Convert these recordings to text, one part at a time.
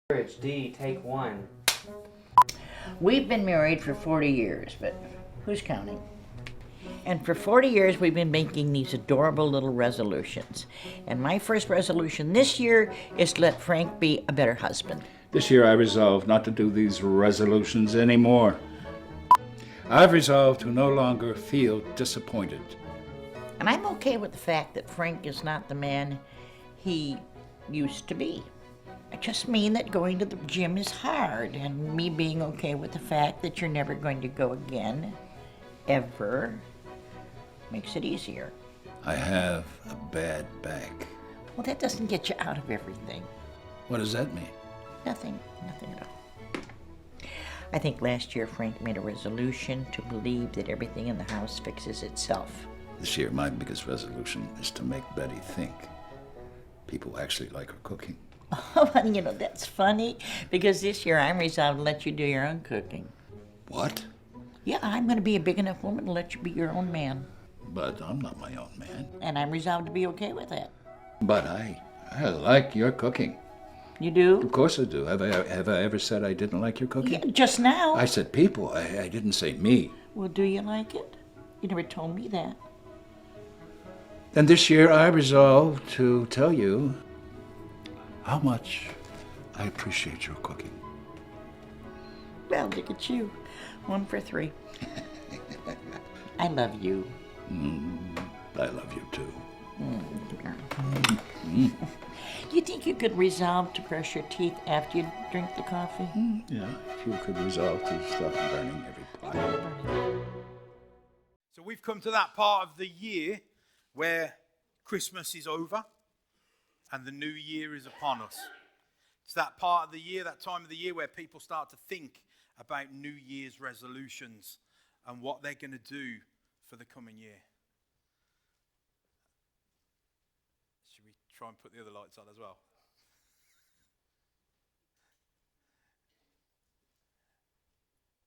Marriage D, take one. We've been married for 40 years, but who's counting? And for 40 years, we've been making these adorable little resolutions. And my first resolution this year is to let Frank be a better husband. This year I resolved not to do these resolutions anymore. I've resolved to no longer feel disappointed. And I'm okay with the fact that Frank is not the man he used to be. I just mean that going to the gym is hard, and me being okay with the fact that you're never going to go again, ever, makes it easier. I have a bad back. Well, that doesn't get you out of everything. What does that mean? Nothing at all. I think last year Frank made a resolution to believe that everything in the house fixes itself. This year my biggest resolution is to make Betty think people actually like her cooking. Oh, that's funny, because this year I'm resolved to let you do your own cooking. What? Yeah, I'm going to be a big enough woman to let you be your own man. But I'm not my own man. And I'm resolved to be okay with that. But I like your cooking. You do? Of course I do. Have I ever said I didn't like your cooking? Yeah, just now. I said people. I didn't say me. Well, do you like it? You never told me that. And this year I resolved to tell you how much I appreciate your cooking. Well, look at you. 1 for 3. I love you. I love you too. Do you think you could resolve to brush your teeth after you drink the coffee? Yeah, if you could resolve to stop burning every pie. So we've come to that part of the year where Christmas is over and the new year is upon us. It's that part of the year, that time of the year where people start to think about New Year's resolutions and what they're going to do for the coming year. Should we try and put the other lights on as well?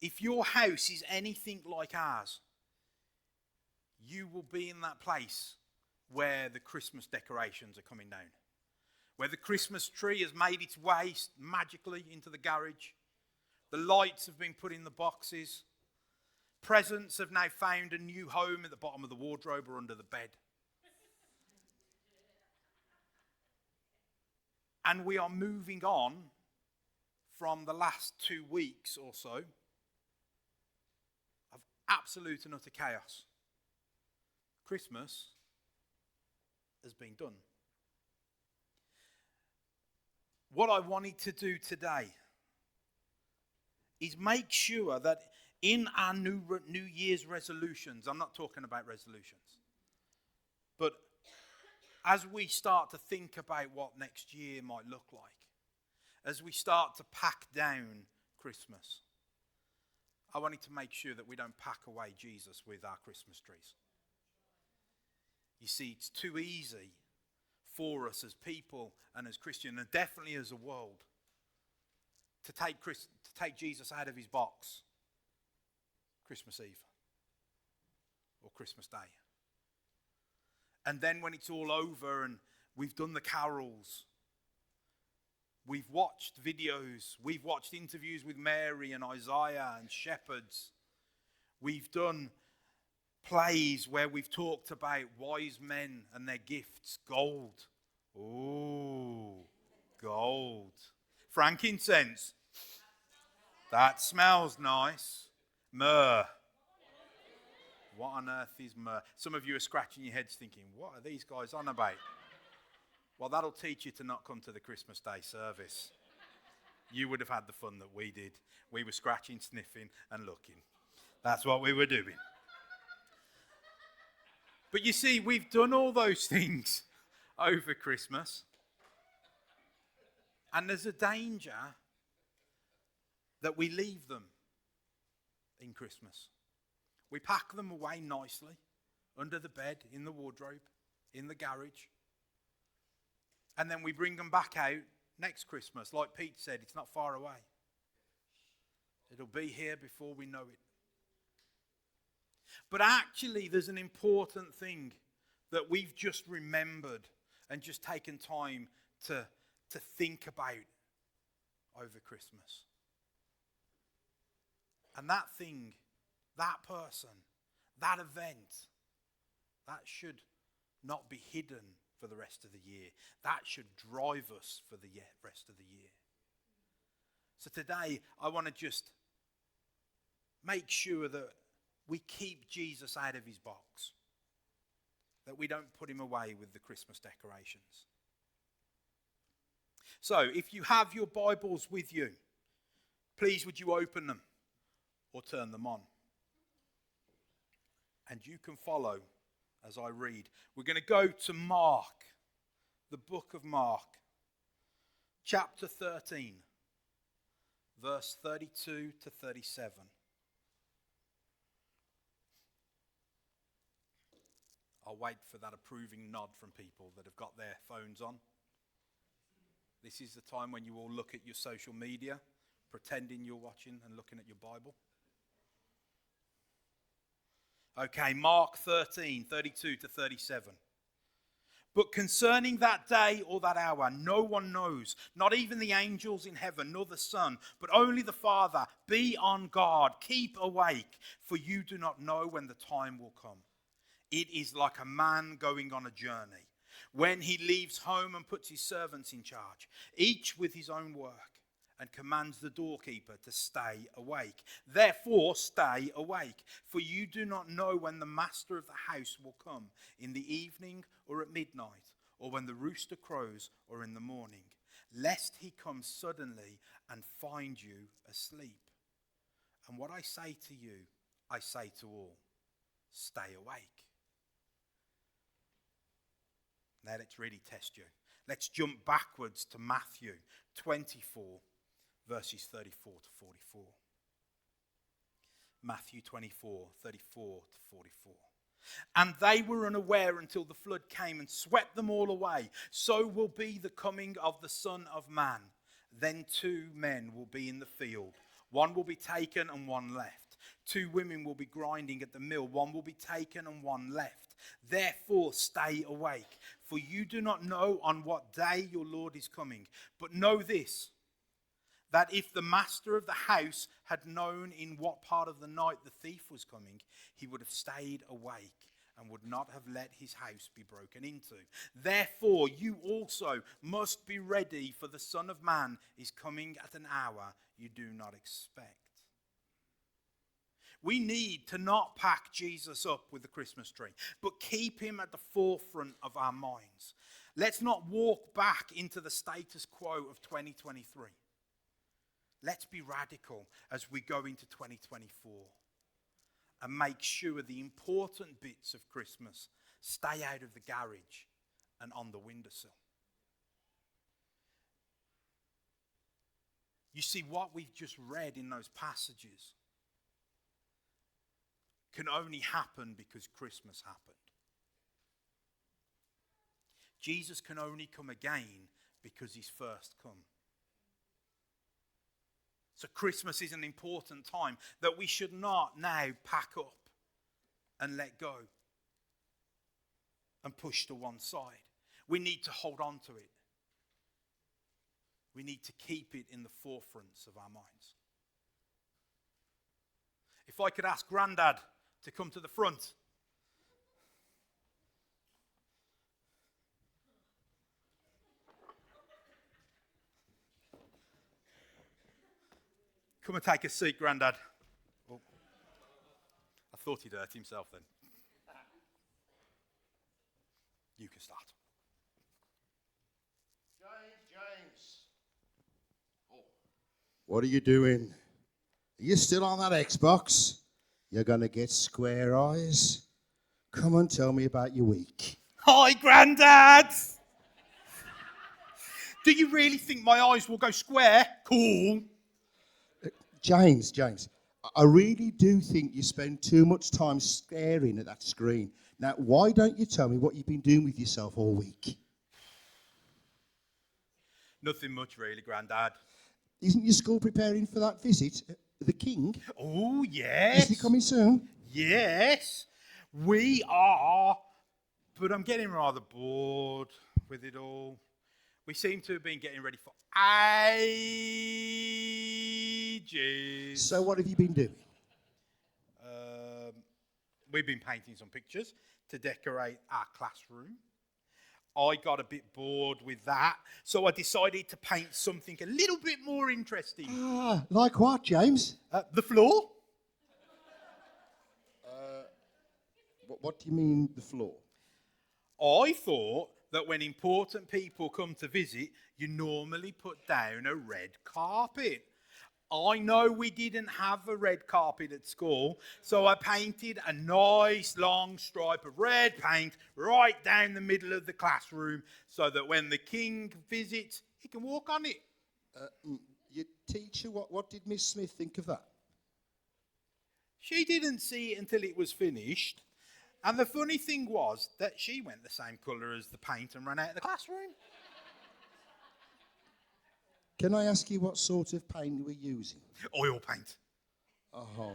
If your house is anything like ours, you will be in that place where the Christmas decorations are coming down, where the Christmas tree has made its way magically into the garage, the lights have been put in the boxes, presents have now found a new home at the bottom of the wardrobe or under the bed. And we are moving on from the last 2 weeks or so of absolute and utter chaos. Christmas has been done. What I wanted to do today is make sure that in our New Year's resolutions, I'm not talking about resolutions, but as we start to think about what next year might look like, as we start to pack down Christmas, I wanted to make sure that we don't pack away Jesus with our Christmas trees. You see, it's too easy for us as people and as Christians, and definitely as a world, to take Jesus out of his box Christmas Eve or Christmas Day. And then when it's all over and we've done the carols, we've watched videos, we've watched interviews with Mary and Isaiah and shepherds, we've done plays where we've talked about wise men and their gifts, gold. Ooh, gold. Frankincense. That smells nice. Myrrh. What on earth is myrrh? Some of you are scratching your heads thinking, what are these guys on about? Well, that'll teach you to not come to the Christmas Day service. You would have had the fun that we did. We were scratching, sniffing, and looking. That's what we were doing. But you see, we've done all those things over Christmas. And there's a danger that we leave them in Christmas. We pack them away nicely, under the bed, in the wardrobe, in the garage. And then we bring them back out next Christmas. Like Pete said, it's not far away. It'll be here before we know it. But actually, there's an important thing that we've just remembered and just taken time to think about over Christmas. And that thing, that person, that event, that should not be hidden for the rest of the year. That should drive us for the rest of the year. So today, I want to just make sure that we keep Jesus out of his box, that we don't put him away with the Christmas decorations. So, if you have your Bibles with you, please would you open them or turn them on? And you can follow as I read. We're going to go to Mark, the book of Mark, chapter 13, verse 32 to 37. I'll wait for that approving nod from people that have got their phones on. This is the time when you all look at your social media, pretending you're watching and looking at your Bible. Okay, Mark 13, 32 to 37. But concerning that day or that hour, no one knows, not even the angels in heaven, nor the Son, but only the Father. Be on guard, keep awake, for you do not know when the time will come. It is like a man going on a journey, when he leaves home and puts his servants in charge, each with his own work, and commands the doorkeeper to stay awake. Therefore, stay awake, for you do not know when the master of the house will come, in the evening or at midnight, or when the rooster crows or in the morning, lest he come suddenly and find you asleep. And what I say to you, I say to all, stay awake. Now let's really test you. Let's jump backwards to Matthew 24, verses 34 to 44. Matthew 24, 34 to 44. And they were unaware until the flood came and swept them all away. So will be the coming of the Son of Man. Then 2 men will be in the field. One will be taken and one left. 2 women will be grinding at the mill. One will be taken and one left. Therefore stay awake, for you do not know on what day your Lord is coming. But know this, that if the master of the house had known in what part of the night the thief was coming, he would have stayed awake and would not have let his house be broken into. Therefore you also must be ready, for the Son of Man is coming at an hour you do not expect. We need to not pack Jesus up with the Christmas tree, but keep him at the forefront of our minds. Let's not walk back into the status quo of 2023. Let's be radical as we go into 2024 and make sure the important bits of Christmas stay out of the garage and on the windowsill. You see, what we've just read in those passages can only happen because Christmas happened. Jesus can only come again because he's first come. So Christmas is an important time that we should not now pack up and let go and push to one side. We need to hold on to it. We need to keep it in the forefronts of our minds. If I could ask Grandad to come to the front. Come and take a seat, Grandad. Oh, I thought he'd hurt himself then. You can start. James. Oh. What are you doing? Are you still on that Xbox? You're going to get square eyes. Come and tell me about your week. Hi, Grandad! Do you really think my eyes will go square? Cool. James, I really do think you spend too much time staring at that screen. Now, why don't you tell me what you've been doing with yourself all week? Nothing much, really, Grandad. Isn't your school preparing for that visit? The King? Oh, yes. Is he coming soon? Yes, we are. But I'm getting rather bored with it all. We seem to have been getting ready for ages. So what have you been doing? We've been painting some pictures to decorate our classroom. I got a bit bored with that, so I decided to paint something a little bit more interesting. Ah, like what, James? The floor. What do you mean, the floor? I thought that when important people come to visit, you normally put down a red carpet. I know we didn't have a red carpet at school, so I painted a nice long stripe of red paint right down the middle of the classroom so that when the king visits, he can walk on it. Your teacher, what did Miss Smith think of that? She didn't see it until it was finished. And the funny thing was that she went the same colour as the paint and ran out of the classroom. Can I ask you what sort of paint you were using? Oil paint. Oh,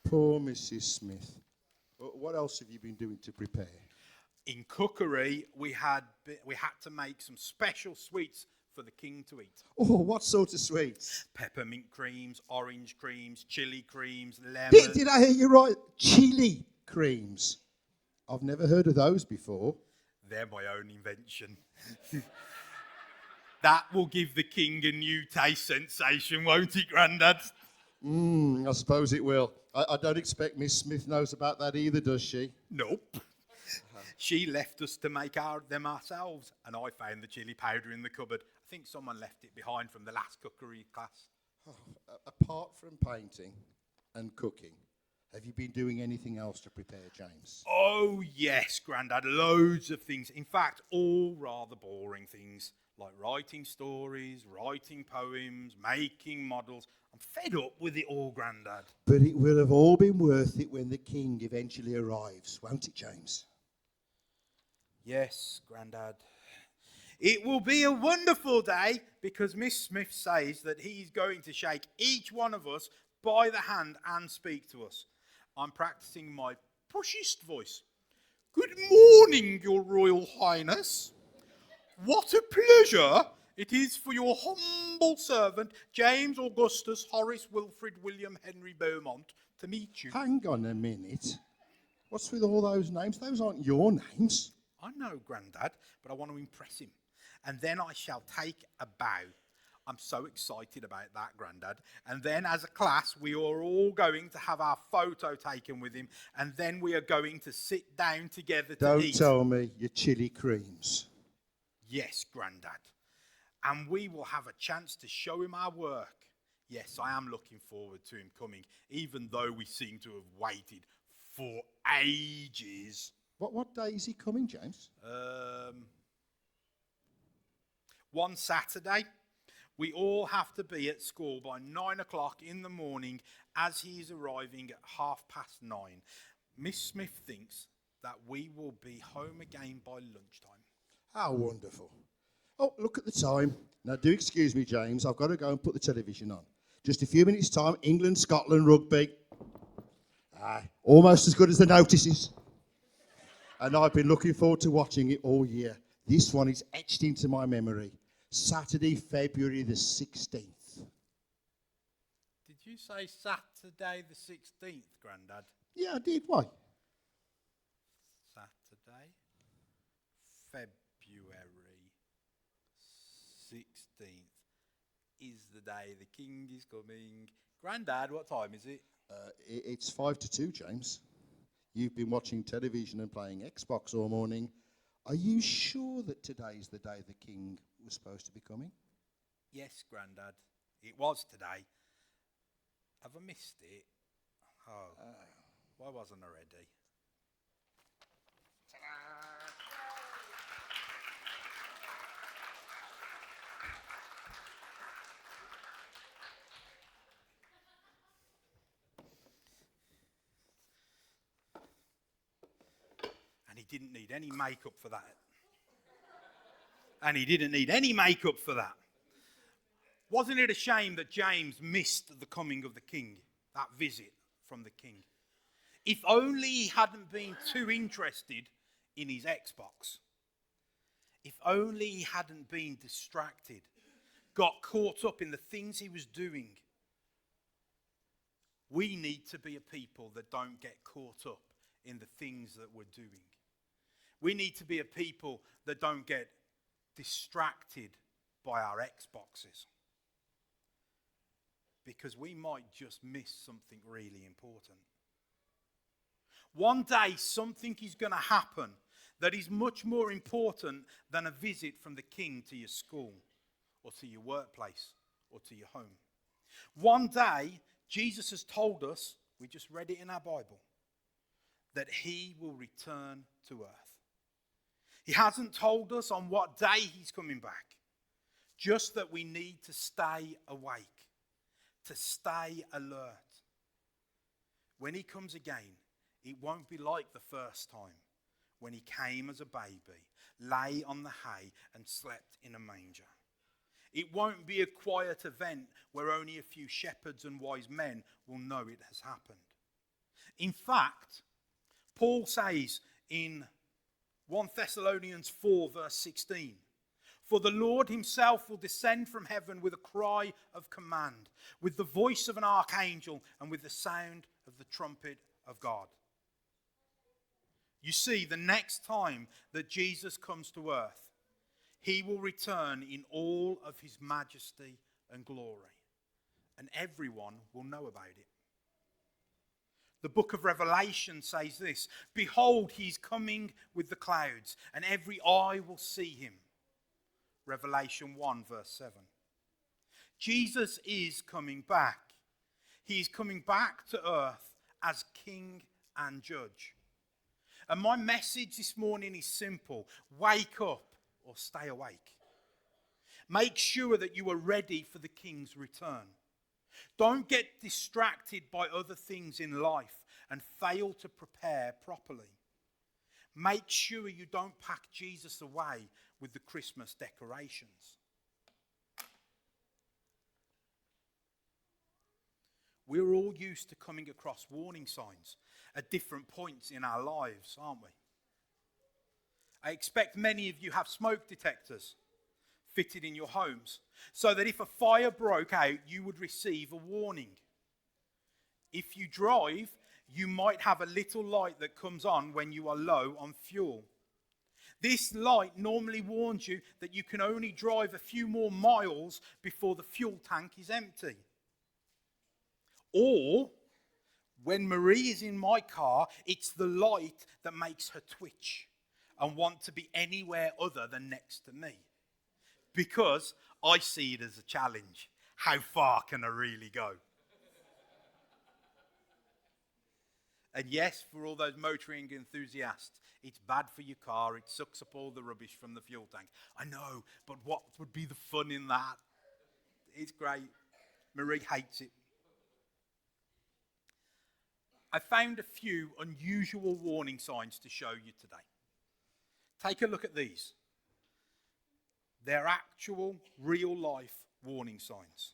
poor Mrs. Smith. What else have you been doing to prepare? In cookery, we had to make some special sweets for the king to eat. Oh, what sort of sweets? Peppermint creams, orange creams, chili creams, lemon. Did I hear you right? Chili creams. I've never heard of those before. They're my own invention. That will give the king a new taste sensation, won't it, Grandad? I suppose it will. I don't expect Miss Smith knows about that either, does she? Nope. She left us to make them ourselves, and I found the chili powder in the cupboard. I think someone left it behind from the last cookery class. Apart from painting and cooking, have you been doing anything else to prepare, James? Oh, yes, Grandad, loads of things. In fact, all rather boring things, like writing stories, writing poems, making models. I'm fed up with it all, Grandad. But it will have all been worth it when the king eventually arrives, won't it, James? Yes, Grandad. It will be a wonderful day because Miss Smith says that he's going to shake each one of us by the hand and speak to us. I'm practicing my pushiest voice. Good morning, Your Royal Highness. What a pleasure it is for your humble servant, James Augustus Horace Wilfrid William Henry Beaumont, to meet you. Hang on a minute. What's with all those names? Those aren't your names. I know, Grandad, but I want to impress him. And then I shall take a bow. I'm so excited about that, Grandad. And then as a class, we are all going to have our photo taken with him. And then we are going to sit down together to eat. Don't tell me your chili creams. Yes, Grandad. And we will have a chance to show him our work. Yes, I am looking forward to him coming, even though we seem to have waited for ages. What day is he coming, James? One Saturday. We all have to be at school by 9 o'clock in the morning as he is arriving at 9:30. Miss Smith thinks that we will be home again by lunchtime. How wonderful. Oh, look at the time. Now, do excuse me, James. I've got to go and put the television on. Just a few minutes' time, England, Scotland, rugby. Almost as good as the notices. And I've been looking forward to watching it all year. This one is etched into my memory. Saturday, February the 16th. Did you say Saturday the 16th, Grandad? Yeah, I did. Why? Saturday, February 16th is the day the king is coming. Grandad, what time is it? It's 1:55, James. You've been watching television and playing Xbox all morning. Are you sure that today's the day the king was supposed to be coming? Yes, Grandad. It was today. Have I missed it? Oh, why wasn't I ready? And he didn't need any makeup for that. And he didn't need any makeup for that. Wasn't it a shame that James missed the coming of the king, that visit from the king? If only he hadn't been too interested in his Xbox. If only he hadn't been distracted, got caught up in the things he was doing. We need to be a people that don't get caught up in the things that we're doing. We need to be a people that don't get distracted by our Xboxes. Because we might just miss something really important. One day something is going to happen that is much more important than a visit from the king to your school or to your workplace or to your home. One day Jesus has told us, we just read it in our Bible, that he will return to earth. He hasn't told us on what day he's coming back, just that we need to stay awake, to stay alert. When he comes again, it won't be like the first time when he came as a baby, lay on the hay and slept in a manger. It won't be a quiet event where only a few shepherds and wise men will know it has happened. In fact, Paul says in 1 Thessalonians 4 verse 16, "For the Lord himself will descend from heaven with a cry of command, with the voice of an archangel, and with the sound of the trumpet of God." You see, the next time that Jesus comes to earth, he will return in all of his majesty and glory, and everyone will know about it. The book of Revelation says this, "Behold, he's coming with the clouds, and every eye will see him." Revelation 1 verse 7. Jesus is coming back. He is coming back to earth as King and Judge. And my message this morning is simple. Wake up or stay awake. Make sure that you are ready for the King's return. Don't get distracted by other things in life and fail to prepare properly. Make sure you don't pack Jesus away with the Christmas decorations. We're all used to coming across warning signs at different points in our lives, aren't we? I expect many of you have smoke detectors fitted in your homes so that if a fire broke out, you would receive a warning. If you drive, you might have a little light that comes on when you are low on fuel. This light normally warns you that you can only drive a few more miles before the fuel tank is empty. Or, when Marie is in my car, it's the light that makes her twitch and want to be anywhere other than next to me. Because I see it as a challenge. How far can I really go? And yes, for all those motoring enthusiasts, it's bad for your car. It sucks up all the rubbish from the fuel tank. I know, but what would be the fun in that? It's great. Marie hates it. I found a few unusual warning signs to show you today. Take a look at these. They're actual, real-life warning signs.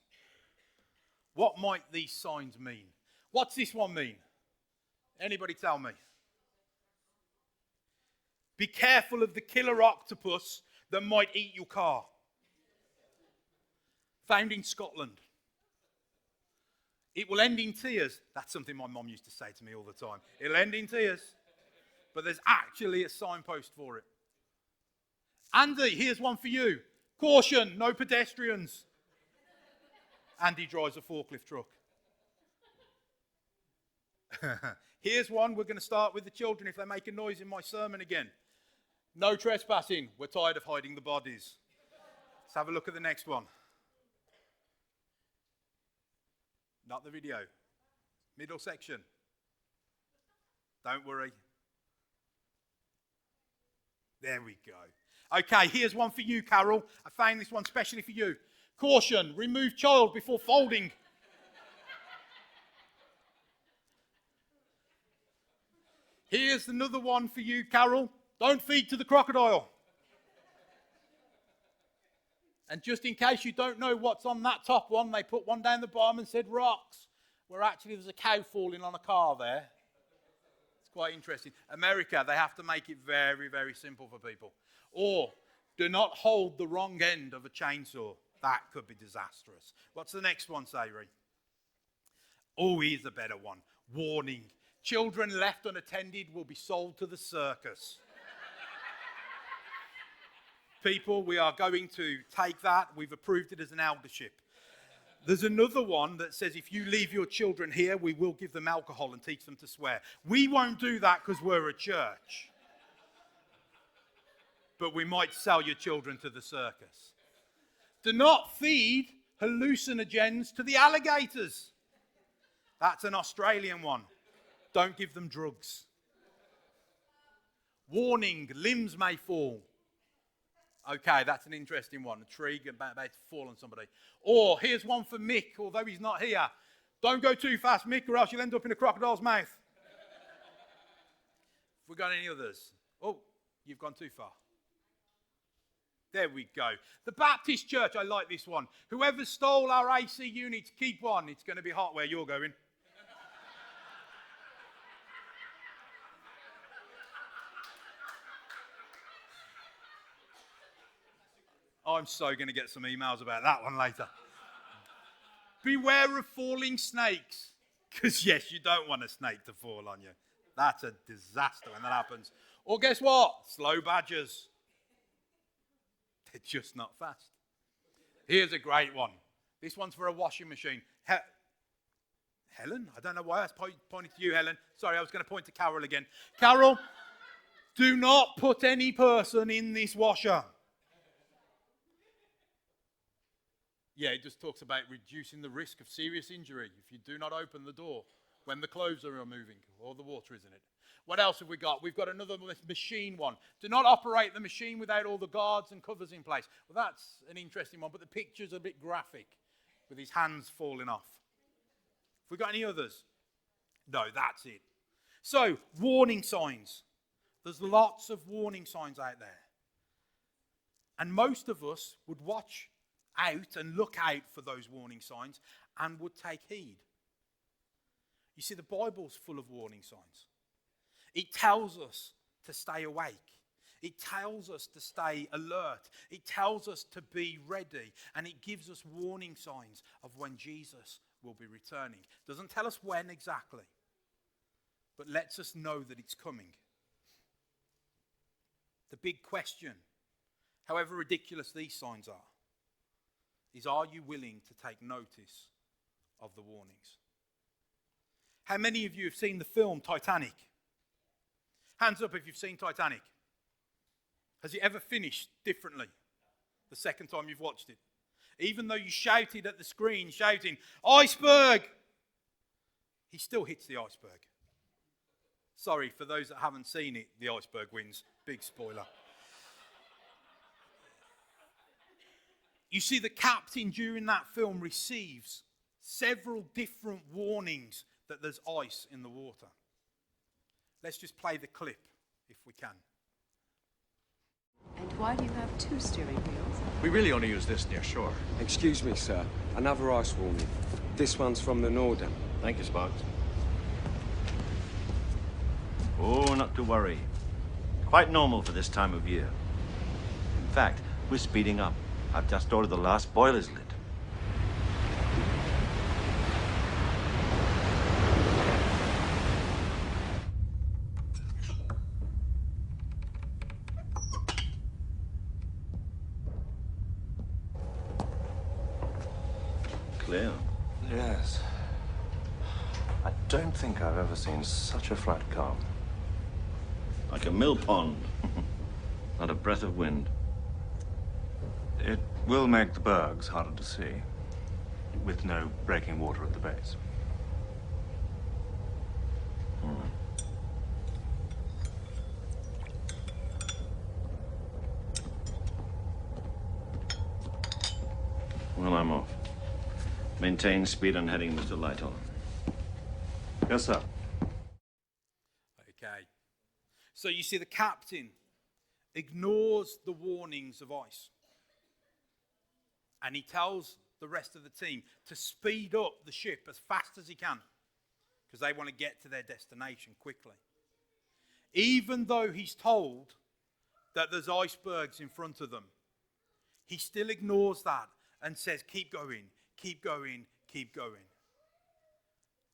What might these signs mean? What's this one mean? Anybody tell me? Be careful of the killer octopus that might eat your car. Found in Scotland. It will end in tears. That's something my mum used to say to me all the time. It'll end in tears. But there's actually a signpost for it. Andy, here's one for you. Caution, no pedestrians. Andy drives a forklift truck. Here's one. We're going to start with the children if they make a noise in my sermon again. No trespassing. We're tired of hiding the bodies. Let's have a look at the next one. Not the video. Middle section. Don't worry. There we go. Okay, here's one for you, Carol. I found this one specially for you. Caution, remove child before folding. Here's another one for you, Carol. Don't feed to the crocodile. And just in case you don't know what's on that top one, they put one down the bottom and said rocks, where actually there's a cow falling on a car there. It's quite interesting. America, they have to make it very, very simple for people. Or Do not hold the wrong end of a chainsaw. That could be disastrous. What's the next one, Sayri? Oh, here's a better one. Warning. Children left unattended will be sold to the circus. People, we are going to take that. We've approved it as an eldership. There's another one that says if you leave your children here, we will give them alcohol and teach them to swear. We won't do that because we're a church. But we might sell your children to the circus. Do not feed hallucinogens to the alligators. That's an Australian one. Don't give them drugs. Warning, limbs may fall. Okay, that's an interesting one. A tree about to fall on somebody. Or here's one for Mick, although he's not here. Don't go too fast, Mick, or else you'll end up in a crocodile's mouth. Have we got any others? Oh, you've gone too far. There we go. The Baptist Church, I like this one. Whoever stole our AC units, keep one. It's going to be hot where you're going. I'm so going to get some emails about that one later. Beware of falling snakes. Because, yes, you don't want a snake to fall on you. That's a disaster when that happens. Or guess what? Slow badgers. They're just not fast. Here's a great one. This one's for a washing machine. Helen? I don't know why I was pointing to you, Helen. Sorry, I was going to point to Carol again. Carol, do not put any person in this washer. Yeah, it just talks about reducing the risk of serious injury if you do not open the door when the clothes are moving or the water is in it. What else have we got? We've got another machine one. Do not operate the machine without all the guards and covers in place. Well, that's an interesting one, but the picture's a bit graphic with his hands falling off. Have we got any others? No, that's it. So, warning signs. There's lots of warning signs out there. And most of us would watch out and look out for those warning signs and would take heed. You see, the Bible's full of warning signs. It tells us to stay awake. It tells us to stay alert. It tells us to be ready. And it gives us warning signs of when Jesus will be returning. It doesn't tell us when exactly, but lets us know that it's coming. The big question, however ridiculous these signs are you willing to take notice of the warnings? How many of you have seen the film Titanic? Hands up if you've seen Titanic. Has it ever finished differently the second time you've watched it? Even though you shouted at the screen, shouting, "Iceberg!" he still hits the iceberg. Sorry, for those that haven't seen it, the iceberg wins. Big spoiler. You see, the captain during that film receives several different warnings that there's ice in the water. Let's just play the clip if we can. And why do you have two steering wheels? We really only use this near shore. Excuse me, sir. Another ice warning. This one's from the Norden. Thank you, Sparks. Oh, not to worry. Quite normal for this time of year. In fact, we're speeding up. I've just ordered the last boilers lit. Clear. Yes. I don't think I've ever seen such a flat calm. Like a mill pond. Not a breath of wind. It will make the bergs harder to see, with no breaking water at the base. Well, I'm off. Maintain speed on heading, Mr. Lightoller. Yes, sir. Okay. So you see, the captain ignores the warnings of ice. And he tells the rest of the team to speed up the ship as fast as he can because they want to get to their destination quickly. Even though he's told that there's icebergs in front of them, he still ignores that and says, keep going, keep going, keep going.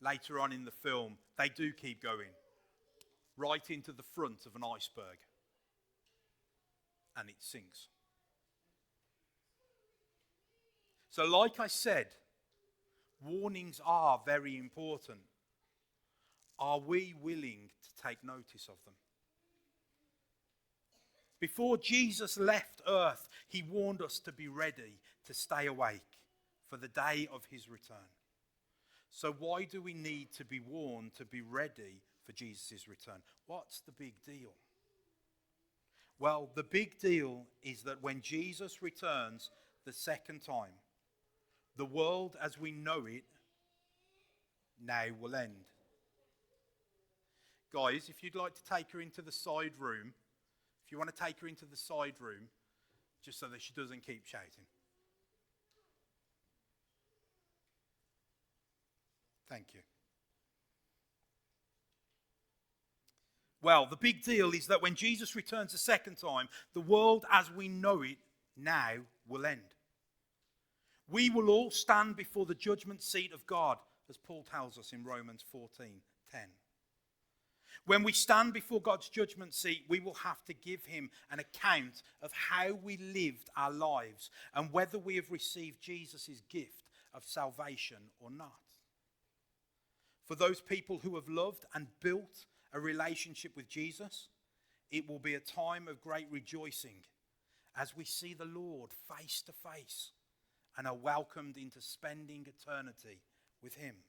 Later on in the film, they do keep going, right into the front of an iceberg, and it sinks. So like I said, warnings are very important. Are we willing to take notice of them? Before Jesus left earth, he warned us to be ready to stay awake for the day of his return. So why do we need to be warned to be ready for Jesus' return? What's the big deal? Well, the big deal is that when Jesus returns the second time, the world as we know it now will end. Guys, if you'd like to take her into the side room, if you want to take her into the side room, just so that she doesn't keep shouting. Thank you. Well, the big deal is that when Jesus returns a second time, the world as we know it now will end. We will all stand before the judgment seat of God, as Paul tells us in Romans 14:10. When we stand before God's judgment seat, we will have to give him an account of how we lived our lives and whether we have received Jesus' gift of salvation or not. For those people who have loved and built a relationship with Jesus, it will be a time of great rejoicing as we see the Lord face to face and are welcomed into spending eternity with him.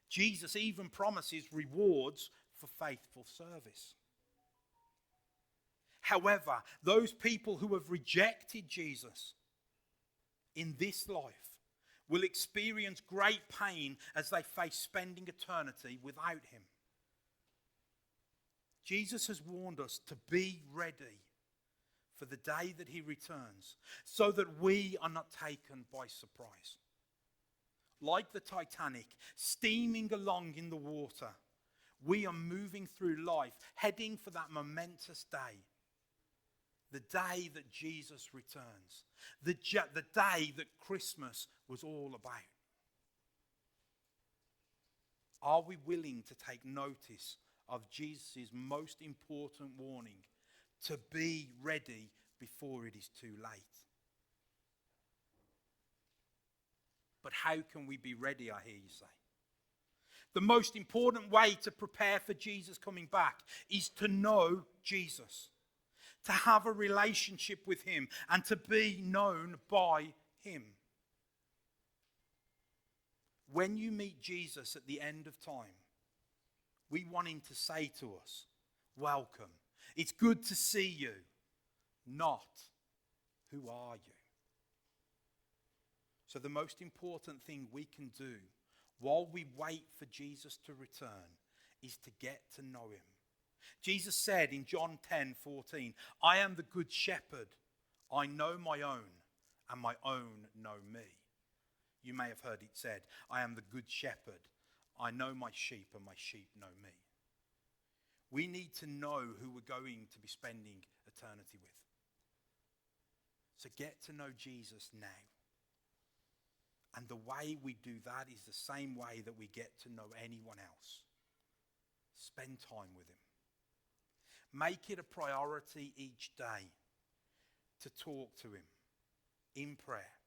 Jesus even promises rewards for faithful service. However, those people who have rejected Jesus in this life will experience great pain as they face spending eternity without him. Jesus has warned us to be ready for the day that he returns, so that we are not taken by surprise. Like the Titanic, steaming along in the water, we are moving through life, heading for that momentous day. The day that Jesus returns. The day that Christmas was all about. Are we willing to take notice of Jesus' most important warning? To be ready before it is too late. But how can we be ready, I hear you say? The most important way to prepare for Jesus coming back is to know Jesus, to have a relationship with him, and to be known by him. When you meet Jesus at the end of time, we want him to say to us, welcome. It's good to see you, not who are you? So the most important thing we can do while we wait for Jesus to return is to get to know him. Jesus said in John 10:14, I am the good shepherd. I know my own, and my own know me. You may have heard it said, I am the good shepherd. I know my sheep, and my sheep know me. We need to know who we're going to be spending eternity with. So get to know Jesus now. And the way we do that is the same way that we get to know anyone else. Spend time with him. Make it a priority each day to talk to him in prayer,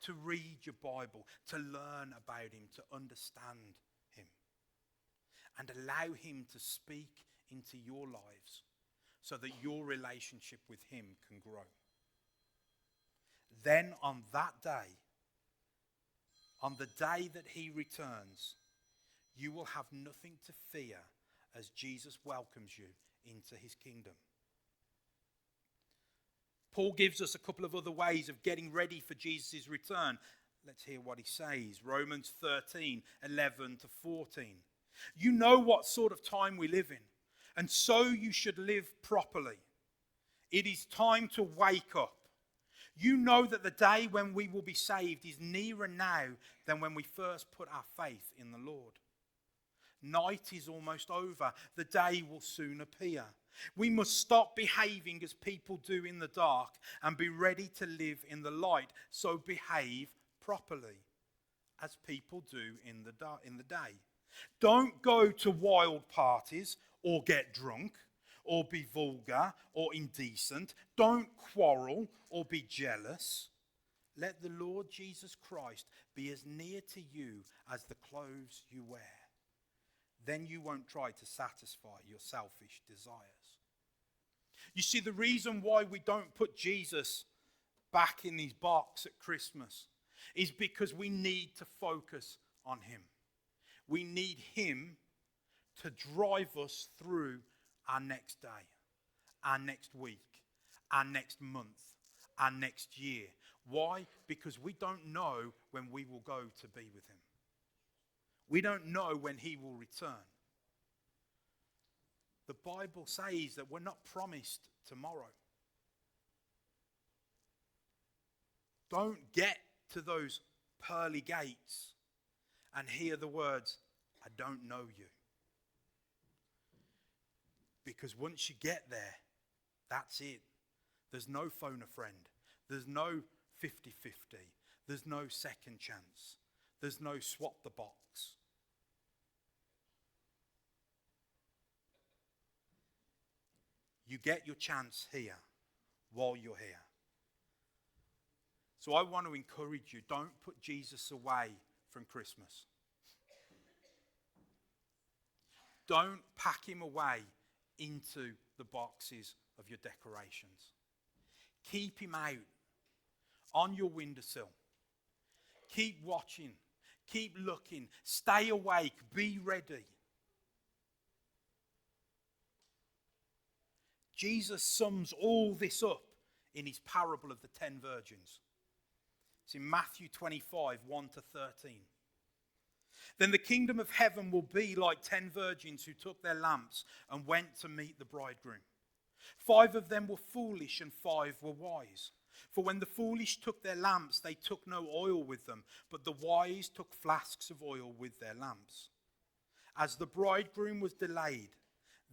to read your Bible, to learn about him, to understand him, and allow him to speak into your lives so that your relationship with him can grow. Then on that day, on the day that he returns, you will have nothing to fear as Jesus welcomes you into his kingdom. Paul gives us a couple of other ways of getting ready for Jesus' return. Let's hear what he says. Romans 13:11-14. You know what sort of time we live in, and so you should live properly. It is time to wake up. You know that the day when we will be saved is nearer now than when we first put our faith in the Lord. Night is almost over. The day will soon appear. We must stop behaving as people do in the dark and be ready to live in the light. So behave properly as people do in the day. Don't go to wild parties or get drunk or be vulgar or indecent. Don't quarrel or be jealous. Let the Lord Jesus Christ be as near to you as the clothes you wear. Then you won't try to satisfy your selfish desires. You see, the reason why we don't put Jesus back in his box at Christmas is because we need to focus on him. We need him to drive us through our next day, our next week, our next month, our next year. Why? Because we don't know when we will go to be with him. We don't know when he will return. The Bible says that we're not promised tomorrow. Don't get to those pearly gates and hear the words, I don't know you. Because once you get there, that's it. There's no phone a friend. There's no 50-50. There's no second chance. There's no swap the box. You get your chance here while you're here. So I want to encourage you, don't put Jesus away from Christmas. Don't pack him away into the boxes of your decorations. Keep him out on your windowsill. Keep watching. Keep looking. Stay awake. Be ready. Jesus sums all this up in his parable of the 10 virgins. It's in Matthew 25, 1 to 13. Then the kingdom of heaven will be like 10 virgins who took their lamps and went to meet the bridegroom. 5 of them were foolish and 5 were wise. For when the foolish took their lamps, they took no oil with them, but the wise took flasks of oil with their lamps. As the bridegroom was delayed,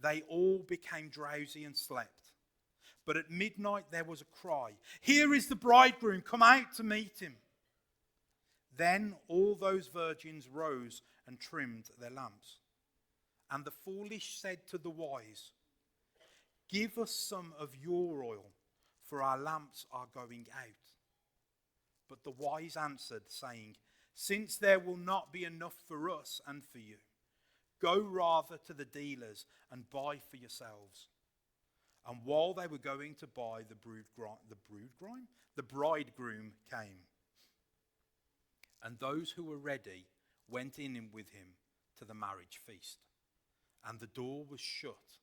they all became drowsy and slept. But at midnight there was a cry, "Here is the bridegroom, come out to meet him." Then all those virgins rose and trimmed their lamps. And the foolish said to the wise, "Give us some of your oil, for our lamps are going out." But the wise answered, saying, "Since there will not be enough for us and for you, go rather to the dealers and buy for yourselves." And while they were going to buy, the bridegroom came. And those who were ready went in with him to the marriage feast. And the door was shut.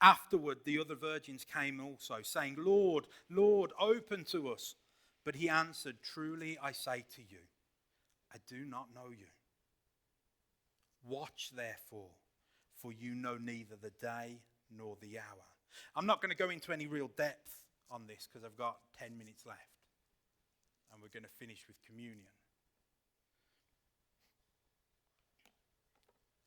Afterward, the other virgins came also, saying, "Lord, Lord, open to us." But he answered, "Truly I say to you, I do not know you. Watch therefore, for you know neither the day nor the hour." I'm not going to go into any real depth on this because I've got 10 minutes left. And we're going to finish with communion.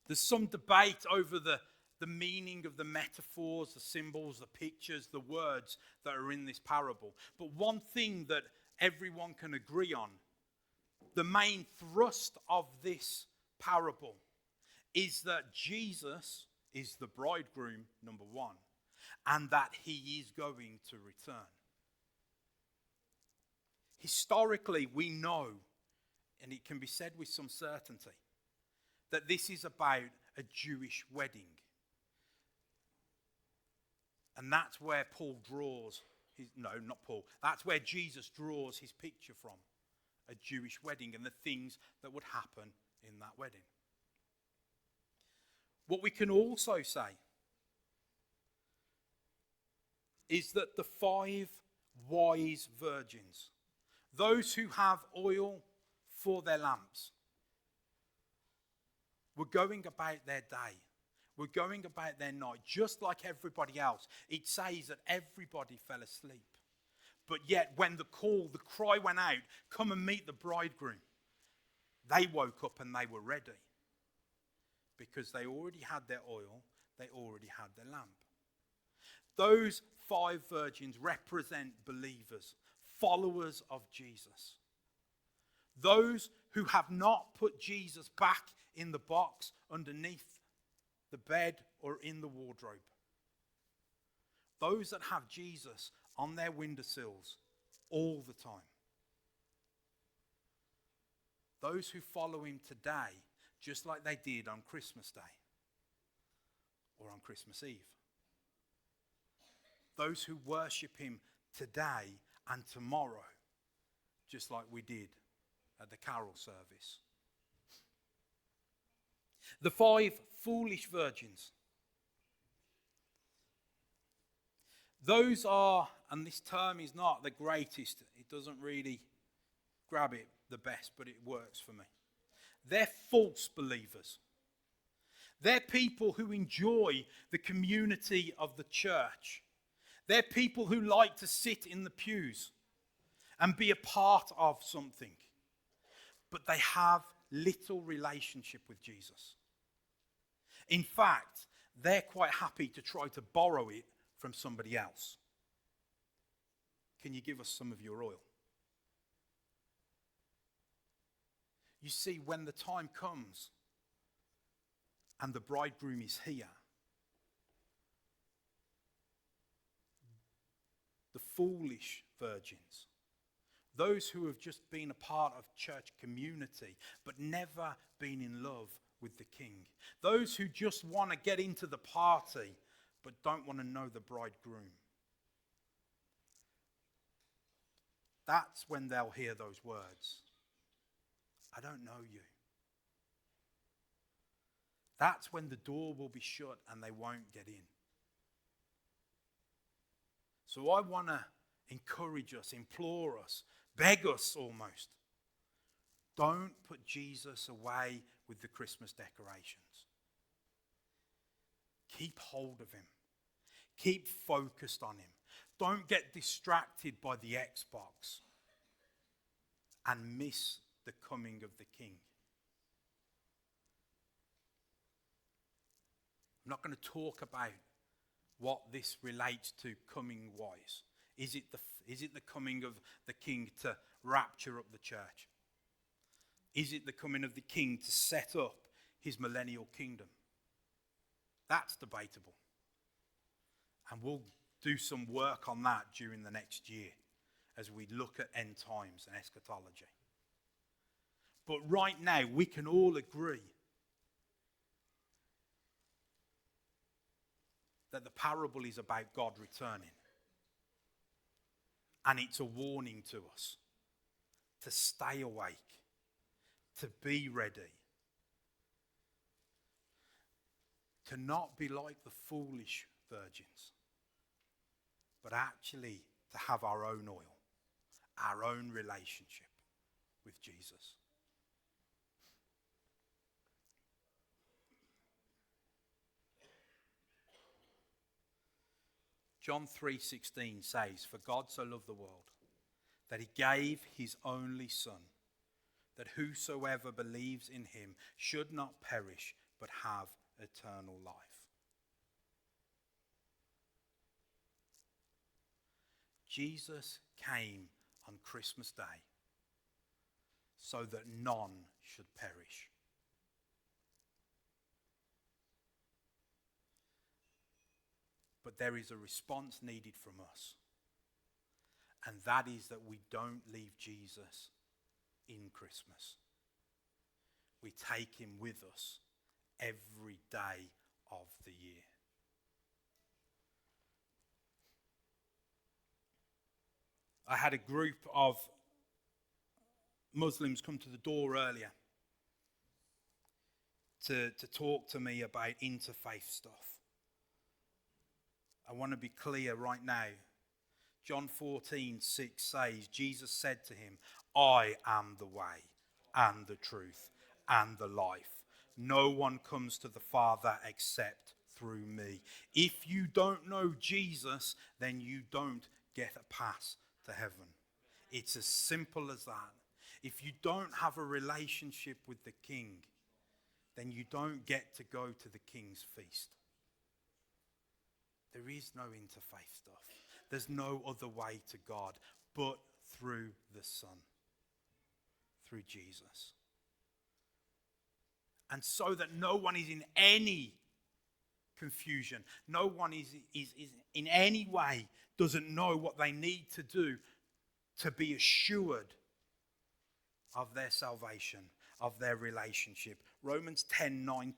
There's some debate over the meaning of the metaphors, the symbols, the pictures, the words that are in this parable. But one thing that everyone can agree on, the main thrust of this parable, is that Jesus is the bridegroom, number one, and that he is going to return. Historically, we know, and it can be said with some certainty, that this is about a Jewish wedding. And that's where that's where Jesus draws his picture from, a Jewish wedding and the things that would happen in that wedding. What we can also say is that the 5 wise virgins, those who have oil for their lamps, were going about their day. Were going about their night, just like everybody else. It says that everybody fell asleep. But yet when the cry went out, "Come and meet the bridegroom," they woke up and they were ready. Because they already had their oil, they already had their lamp. Those 5 virgins represent believers, followers of Jesus. Those who have not put Jesus back in the box underneath the bed or in the wardrobe. Those that have Jesus on their windowsills all the time. Those who follow him today, just like they did on Christmas Day or on Christmas Eve. Those who worship him today and tomorrow, just like we did at the carol service. The 5 foolish virgins. Those are, and this term is not the greatest, it doesn't really grab it the best, but it works for me. They're false believers. They're people who enjoy the community of the church. They're people who like to sit in the pews and be a part of something. But they have little relationship with Jesus. In fact, they're quite happy to try to borrow it from somebody else. Can you give us some of your oil? You see, when the time comes and the bridegroom is here, the foolish virgins, those who have just been a part of church community but never been in love with the King, those who just want to get into the party but don't want to know the bridegroom, that's when they'll hear those words. I don't know you. That's when the door will be shut and they won't get in. So I want to encourage us, implore us, beg us almost. Don't put Jesus away with the Christmas decorations. Keep hold of him. Keep focused on him. Don't get distracted by the Xbox and miss the coming of the King. I'm not going to talk about what this relates to coming wise. Is it the coming of the King to rapture up the church? Is it the coming of the King to set up his millennial kingdom? That's debatable. And we'll do some work on that during the next year as we look at end times and eschatology. But right now, we can all agree that the parable is about God returning. And it's a warning to us to stay awake, to be ready, to not be like the foolish virgins, but actually to have our own oil, our own relationship with Jesus. John 3:16 says, "For God so loved the world, that he gave his only Son, that whosoever believes in him should not perish, but have eternal life." Jesus came on Christmas Day so that none should perish. But there is a response needed from us. And that is that we don't leave Jesus in Christmas. We take him with us every day of the year. I had a group of Muslims come to the door earlier to talk to me about interfaith stuff. I want to be clear right now. John 14:6 says, Jesus said to him, "I am the way and the truth and the life. No one comes to the Father except through me." If you don't know Jesus, then you don't get a pass to heaven. It's as simple as that. If you don't have a relationship with the King, then you don't get to go to the King's feast. There is no interfaith stuff. There's no other way to God but through the Son, through Jesus. And so that no one is in any confusion, no one is in any way doesn't know what they need to do to be assured of their salvation, of their relationship. Romans 10:9-10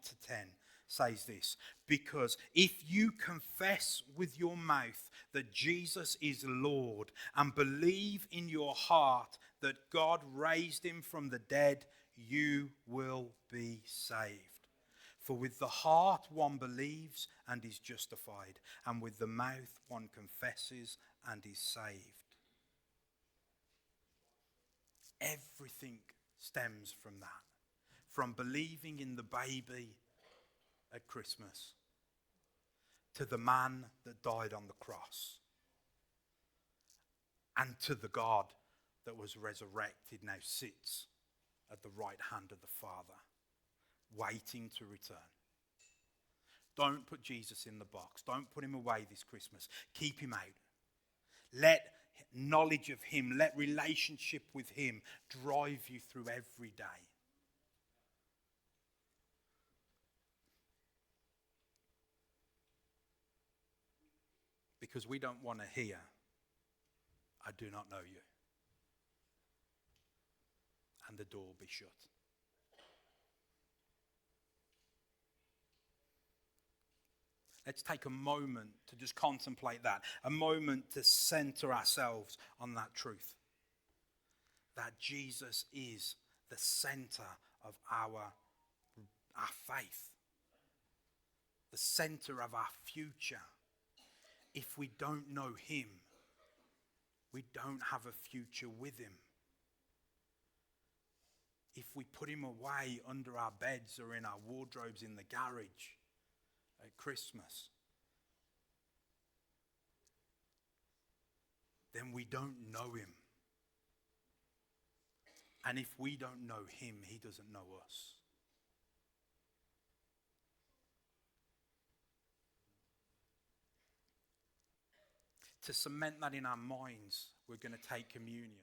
says this: because if you confess with your mouth that Jesus is Lord and believe in your heart that God raised him from the dead, you will be saved. For with the heart one believes and is justified, and with the mouth one confesses and is saved. Everything stems from that. From believing in the baby at Christmas to the man that died on the cross and to the God that was resurrected now sits at the right hand of the Father, waiting to return. Don't put Jesus in the box. Don't put him away this Christmas. Keep him out. Let knowledge of him, let relationship with him drive you through every day. Because we don't want to hear, I do not know you. And the door will be shut. Let's take a moment to just contemplate that. A moment to center ourselves on that truth. That Jesus is the center of our faith. The center of our future. If we don't know him, we don't have a future with him. If we put him away under our beds or in our wardrobes in the garage at Christmas, then we don't know him. And if we don't know him, he doesn't know us. To cement that in our minds, we're going to take communion.